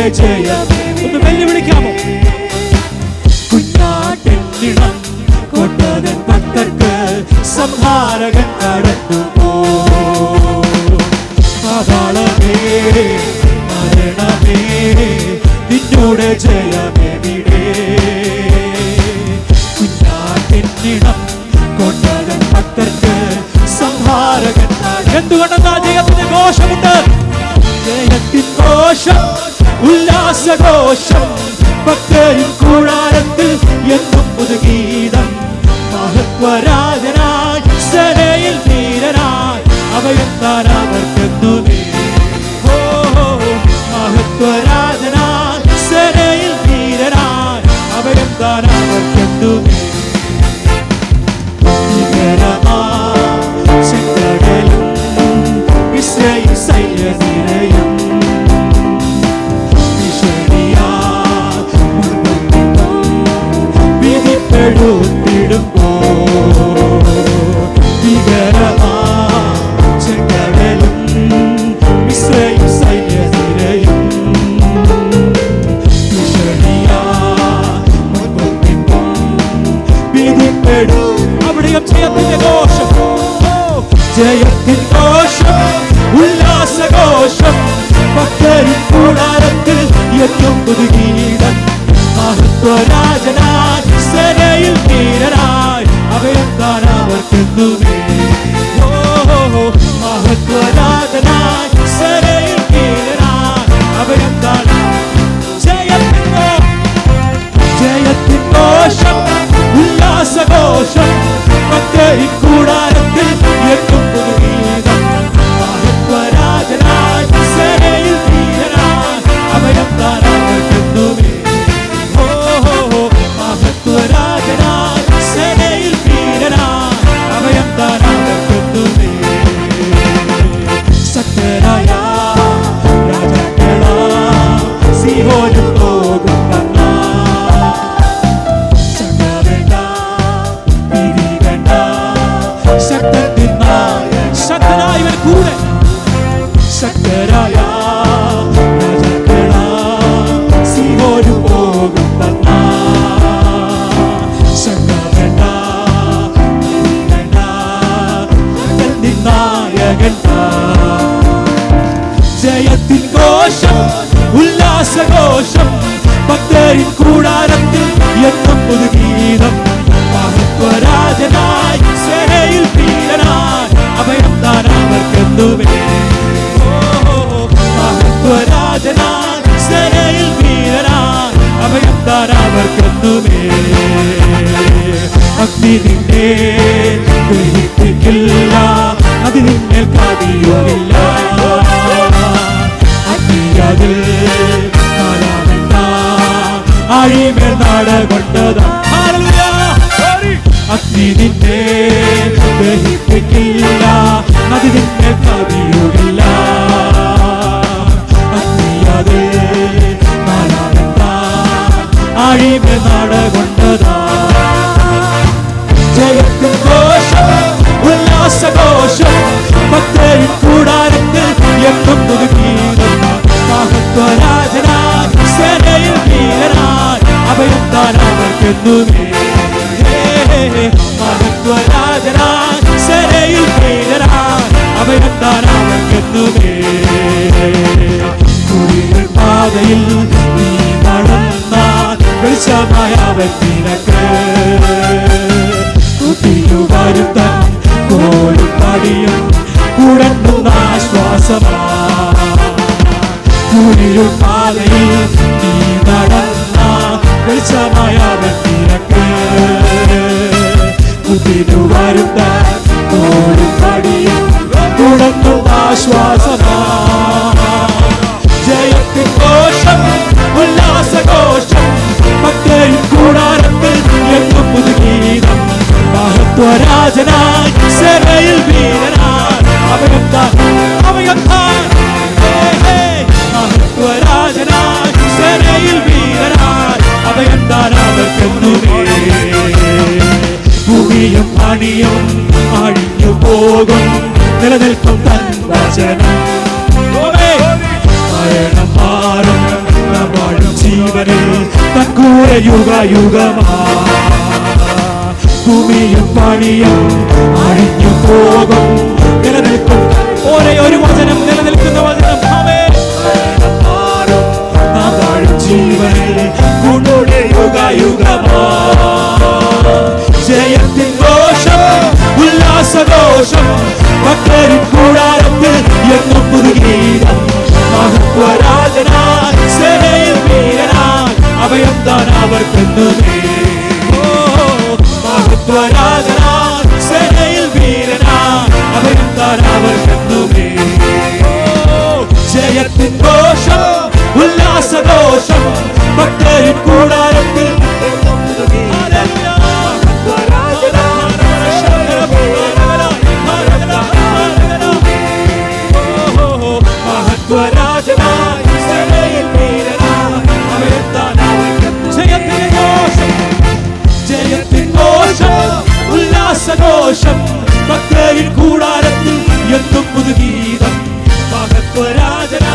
നിന്നോട് ജയം. ഒന്ന് വെല്ലുവിളിക്കാമോ? കുഞ്ഞാട്ടിനിടം കൊണ്ടതൻ ഭക്തർക്ക് സംഹാരകൻ കടന്നു പാതാളമേ മരണമേ നിന്നോട് ജയമെവിടെ? കുഞ്ഞാട്ടിനിടം കൊണ്ടതൻ ഭക്തർക്ക് സംഹാരകൻ. എന്തുകൊണ്ടെന്നാ ജയത്തിന്റെ ഘോഷമുണ്ട്? ജയത്തിൻ ഘോഷം, ഉല്ലാസഘോഷം, ഭക്തരിൻ കൂടാരത്തിൽ എന്നും പുതുഗീതം. മഹത്വരാജനായി സേനയിൽ ധീരനായി അഭയത്താൻ അവർക്കെന്നുമേ. ഓ മഹത്വരാജനായി സേനയിൽ ധീരനായി അഭയത്താൻ അവർക്കെന്നുമേ. ചെങ്കടലും ഇസ്രായേൽ സൈന്യനിരയും വിധിപ്പെടുത്തിടുമ്പോ ഭീകരമാ ചെങ്കടലും ഇസ്രായേൽ സൈന്യനിരയും വിധിപ്പെടും. അവിടെയും ജയത്തിന്റെ ഘോഷം, ജയത്തിൻ ഘോഷം, ഉല്ലാസഘോഷം, ഭക്തരിൻ കൂടാരത്തിൽ എന്നും പുതുഗീതം. മഹത്വരാജനായി സേനയിൽ ധീരനായി അഭയത്താൻ അവർക്കെന്നുമേ. ഓ മഹത്വരാജനായി സേനയിൽ ധീരനായി അഭയത്താൻ. ജയത്തിൻ ഘോഷം, ഉല്ലാസഘോഷം, ഭക്തരിൻ കൂടാരത്തിൽ എന്നും പുതുഗീതം. മഹത്വരാജനായി സേനയിൽ ധീരനായി അഭയത്താൻ അവർക്കെന്നുമേ. മഹത്വരാജനായി സേനയിൽ ധീരനായി അഭയത്താൻ അവർക്കെന്നുമേ. ശക്തരായ രാജാക്കളാ സീഹോനും പോകും ശക്തനായവൻ കൂടെ. ശക്തരായ രാജാക്കളാ സീഹോനും പോകും നായകൻ. ജയത്തിൻ ഘോഷം, ഉല്ലാസഘോഷം, ഭക്തരിൻ കൂടാരത്തിൽ എന്നും പുതുഗീതം. മഹത്വരാജനായി സേനയിൽ ധീരനായി അഭയത്താൻ അവർക്കെന്നുമേ. മഹത്വരാജനായി സേനയിൽ ധീരനായി അഭയത്താൻ അവർക്കെന്നുമേ. അഗ്നി നിന്നെ ഗ്രഹിപ്പിക്കില്ല, അത് നിന്നെ കടിയുമില്ല. അഗ്നിയതിൽ ആഴിമേൽ നാടകൊണ്ടതാ. അഗ്നി നിന്നെ ഗ്രഹിപ്പിക്കില്ല, അത് നിന്നെ കടിയുമില്ല. അഗ്നിയതിൽ ആഴിമേൽ നാടകൊണ്ടതാ. ജയത്തിൻ ഘോഷം, ഉല്ലാസഘോഷം, ഭക്തരിൻ കൂടാരത്തിൽ എന്നും പുതുഗീതം. മഹത്വരാജനായി സേനയിൽ ധീരനായി അഭയത്താൻ അവർക്കെന്നുമേ. മഹത്വരാജനായി സേനയിൽ ധീരനായി അഭയത്താൻ അവർക്കെന്നുമേ. കുരികൾ പാതയിൽ നീ നടന്നാൽ വെളിച്ചമായ അവൻ നിനക്ക്. വരുത്താൻ കോലും പടിയും കുടങ്ങുന്ന ആശ്വാസമാ. കുരികൾ പാതയിൽ നീ നടന്ന വെളിച്ചമായ അവൻ നിനക്ക്. വരുത്താൻ കോലും പടിയും കുടങ്ങുന്ന ആശ്വാസമാ. ജയത്തിൻ ഘോഷം, ഉല്ലാസഘോഷം, ഭക്തരിൻ കൂടാരത്തിൽ എന്നും പുതുഗീതം. മഹത്വരാജനായി സേനയിൽ ധീരനായി അഭയത്താൻ അഭയത്താൻ. മഹത്വരാജനായി സേനയിൽ ധീരനായി അഭയത്താൻ അവർക്കെന്നുമേ. ഭൂമിയും അണിയും അഴിഞ്ഞു പോകും, നിലനിൽക്കും തൻ വചനം. മരണം മാറും നാം വാഴും ജീവനിൽ തൻ കൂടെ യുഗയുഗമാ ഭൂമിയും പണിയും അഴിഞ്ഞു പോകും നിലനിൽക്കും ഒരേ ഒരു വചനം നിലനിൽക്കുന്ന വചനം നാം വാഴും ജീവനിൽ കൂടെ യുഗയുഗമാ ജയത്തിൻ ഘോഷം ഉല്ലാസഘോഷം ഭക്തരിൻ കൂടാരത്തിൽ എന്നും പുതുഗീതം മഹത്വരാജനായി സേനയിൽ വീരനായി അഭയം താൻ അവർക്കെന്നുമേ മഹത്വരാജനായി സേനയിൽ വീരനായി അഭയം താൻ അവർക്കെന്നുമേ ജയത്തിൻ ഘോഷം ഉല്ലാസഘോഷം ഭക്തരിൻ കൂടാരത്തിൽ ഉല്ലാസഘോഷം ഭക്തരിൻ കൂടാരത്തിൽ എന്നും പുതുഗീതം മഹത്വരാജന